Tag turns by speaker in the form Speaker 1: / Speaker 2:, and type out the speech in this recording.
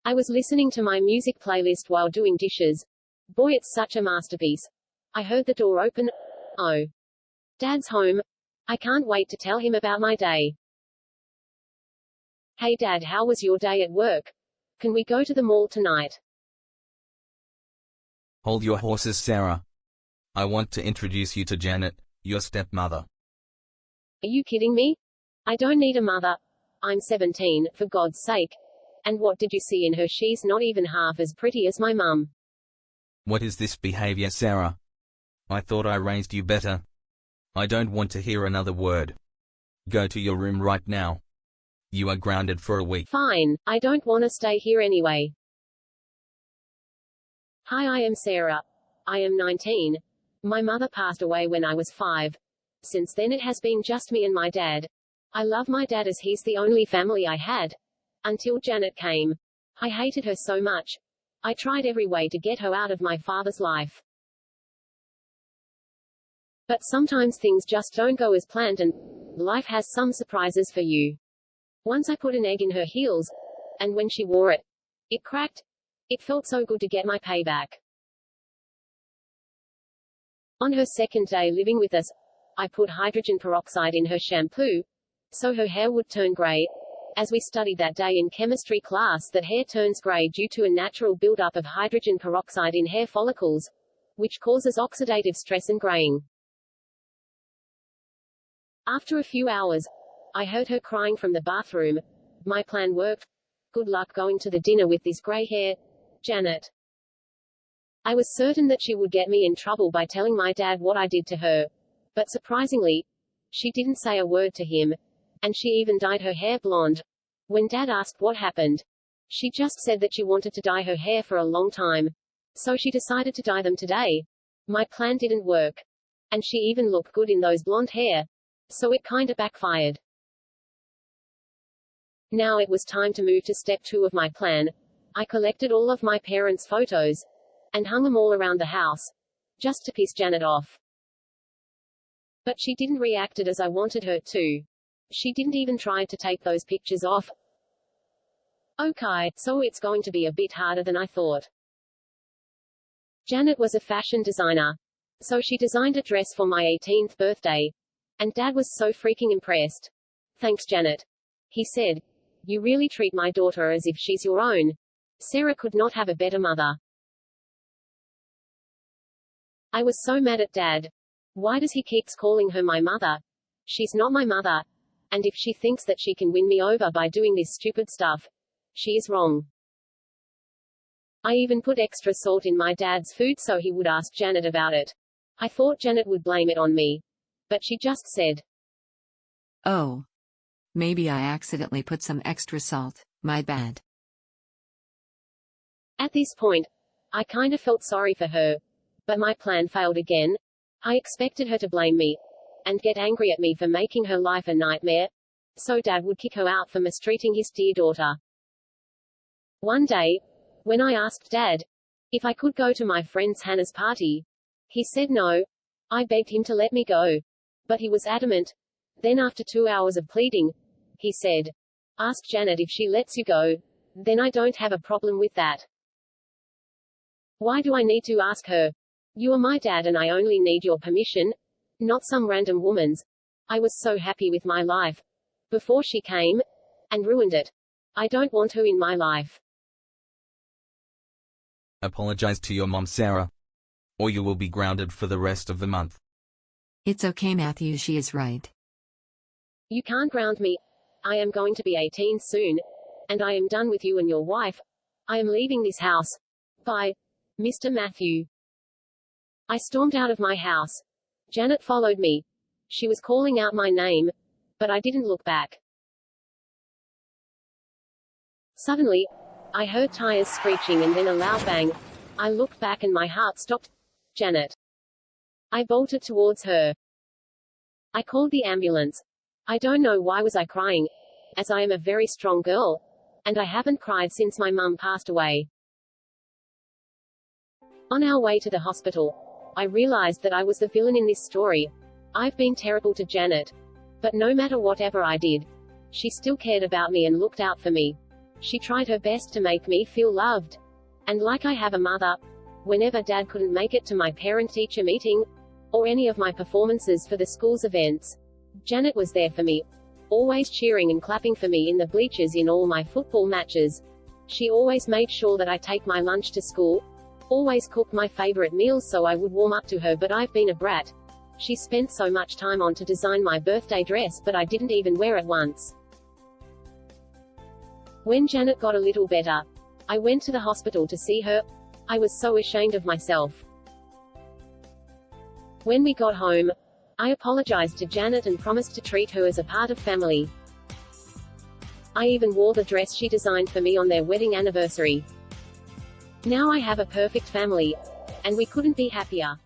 Speaker 1: I was listening to my music playlist while doing dishes. Boy, it's such a masterpiece. I heard the door open. Oh. Dad's home. I can't wait to tell him about my day. Hey Dad, how was your day at work? Can we go to the mall tonight?
Speaker 2: Hold your horses, Sarah. I want to introduce you to Janet, your stepmother.
Speaker 1: Are you kidding me? I don't need a mother. I'm 17, for God's sake. And what did you see in her? She's not even half as pretty as my mum.
Speaker 2: What is this behavior, Sarah? I thought I raised you better. I don't want to hear another word. Go to your room right now. You are grounded for a week.
Speaker 1: Fine, I don't want to stay here anyway. Hi, I am Sarah. I am 19. My mother passed away when I was 5. Since then it has been just me and my dad. I love my dad as he's the only family I had. Until Janet came. I hated her so much. I tried every way to get her out of my father's life. But sometimes things just don't go as planned and life has some surprises for you. Once I put an egg in her heels, and when she wore it, it cracked. It felt so good to get my payback. On her second day living with us, I put hydrogen peroxide in her shampoo, so her hair would turn gray. As we studied that day in chemistry class, that hair turns gray due to a natural buildup of hydrogen peroxide in hair follicles, which causes oxidative stress and graying. After a few hours, I heard her crying from the bathroom. My plan worked. Good luck going to the dinner with this gray hair, Janet. I was certain that she would get me in trouble by telling my dad what I did to her. But surprisingly, she didn't say a word to him. And she even dyed her hair blonde. When Dad asked what happened, she just said that she wanted to dye her hair for a long time. So she decided to dye them today. My plan didn't work. And she even looked good in those blonde hair. So it kinda backfired. Now it was time to move to step 2 of my plan. I collected all of my parents' photos and hung them all around the house, just to piss Janet off. But she didn't react as I wanted her to. She didn't even try to take those pictures off. Okay, so it's going to be a bit harder than I thought. Janet was a fashion designer. So she designed a dress for my 18th birthday. And Dad was so freaking impressed. Thanks, Janet. He said. You really treat my daughter as if she's your own. Sarah could not have a better mother. I was so mad at Dad. Why does he keeps calling her my mother? She's not my mother. And if she thinks that she can win me over by doing this stupid stuff, she is wrong. I even put extra salt in my dad's food so he would ask Janet about it. I thought Janet would blame it on me. But she just said,
Speaker 3: Oh. Maybe I accidentally put some extra salt, my bad.
Speaker 1: At this point, I kinda felt sorry for her. But my plan failed again. I expected her to blame me and get angry at me for making her life a nightmare. So Dad would kick her out for mistreating his dear daughter. One day, when I asked Dad if I could go to my friend's Hannah's party, he said no. I begged him to let me go. But he was adamant. Then after 2 hours of pleading, he said, ask Janet if she lets you go. Then I don't have a problem with that. Why do I need to ask her? You are my dad and I only need your permission, not some random woman's. I was so happy with my life before she came and ruined it. I don't want her in my life.
Speaker 2: Apologize to your mom, Sarah. Or you will be grounded for the rest of the month.
Speaker 3: It's okay, Matthew, she is right.
Speaker 1: You can't ground me. I am going to be 18 soon. And I am done with you and your wife. I am leaving this house. Bye, Mr. Matthew. I stormed out of my house. Janet followed me. She was calling out my name. But I didn't look back. Suddenly, I heard tires screeching and then a loud bang. I looked back and my heart stopped. Janet. I bolted towards her. I called the ambulance. I don't know why was I crying, as I am a very strong girl, and I haven't cried since my mum passed away. On our way to the hospital, I realized that I was the villain in this story. I've been terrible to Janet. But no matter whatever I did, she still cared about me and looked out for me. She tried her best to make me feel loved. And like I have a mother. Whenever Dad couldn't make it to my parent-teacher meeting, or any of my performances for the school's events, Janet was there for me, always cheering and clapping for me in the bleachers in all my football matches. She always made sure that I take my lunch to school, always cooked my favorite meals so I would warm up to her, but I've been a brat. She spent so much time on to design my birthday dress, but I didn't even wear it once. When Janet got a little better, I went to the hospital to see her. I was so ashamed of myself. When we got home, I apologized to Janet and promised to treat her as a part of family. I even wore the dress she designed for me on their wedding anniversary. Now I have a perfect family, and we couldn't be happier.